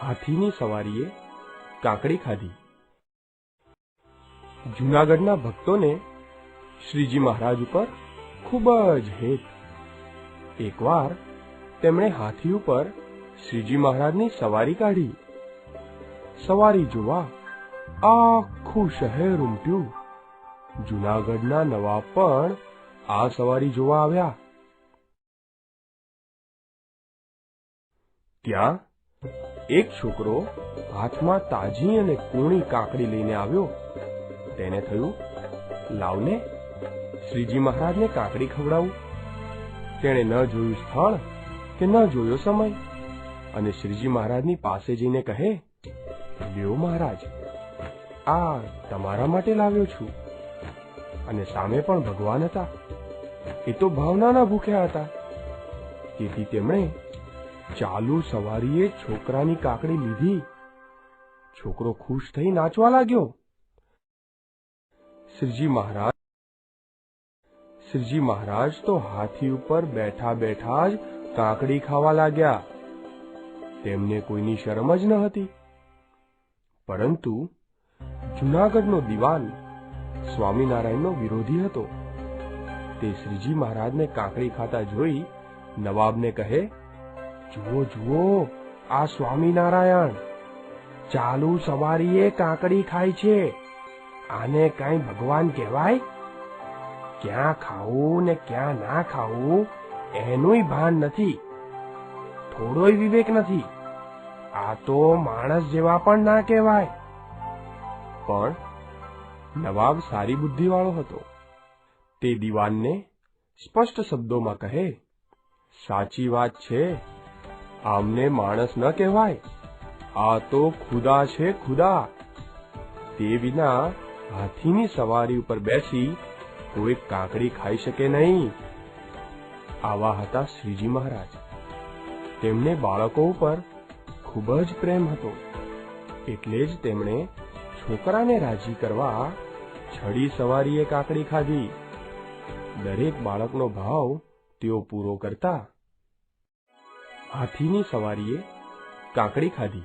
હાથીની સવારીએ કાકડી ખાધી। જૂનાગઢના ભક્તોને શ્રીજી મહારાજ ઉપર ખૂબ જ હેત। એકવાર તેમણે હાથી ઉપર શ્રીજી મહારાજની સવારી કાઢી। સવારી જોવા આખું શહેર ઉમટ્યું। જૂનાગઢના નવાબ પણ આ સવારી જોવા આવ્યા। ત્યાં એક છોકરો હાથમાં તાજી અને કૂણી કાકડી લઈને આવ્યો। તેને થયું, લાવને શ્રીજી મહારાજને કાકડી ખવડાવું। તેણે ન જોયું સ્થળ કે ન જોયો સમય અને શ્રીજી મહારાજની પાસે જઈને કહે, લ્યો મહારાજ, આ તમારા માટે લાવ્યો છું। અને સામે પણ ભગવાન હતા। એ તો ભાવનાના ભૂખ્યા હતા। તેથી તેમણે ચાલુ સવારીએ છોકરાની કાકડી લીધી। છોકરો ખુશ થઈ નાચવા લાગ્યો। શ્રીજી મહારાજ તો હાથી ઉપર બેઠા બેઠા જ કાકડી ખાવા લાગ્યા। તેમને કોઈની શરમ જ ન હતી। પરંતુ જૂનાગઢનો દિવાન સ્વામિનારાયણનો વિરોધી હતો। તે શ્રીજી મહારાજને કાકડી ખાતા જોઈ નવાબને કહે, જુઓ જુઓ, આ સ્વામિનારાયણ ચાલુ સવારીએ કાકડી ખાય છે। આને કઈ ભગવાન કહેવાય? ક્યાં ખાવું ને ક્યાં ના ખાવું એનુંય ભાન નથી, થોડોય વિવેક નથી। આ તો માણસ જેવા પણ ના કહેવાય। પણ નવાબ સારી બુદ્ધિ વાળો હતો। તે દિવાનને સ્પષ્ટ શબ્દોમાં કહે, સાચી વાત છે, આમને માણસ ન કહેવાય, આ તો ખુદા છે, ખુદા। તે વિના હાથીની સવારી ઉપર બેસી કોઈ કાકડી ખાઈ શકે નહીં। આવા હતા શ્રીજી મહારાજ। તેમને બાળકો ઉપર ખૂબ જ પ્રેમ હતો। એટલે જ તેમણે છોકરાને રાજી કરવા છડી સવારીએ કાકડી ખાધી। દરેક બાળકનો ભાવ તેઓ પૂરો કરતા। હાથીની સવારીએ કાકડી ખાધી।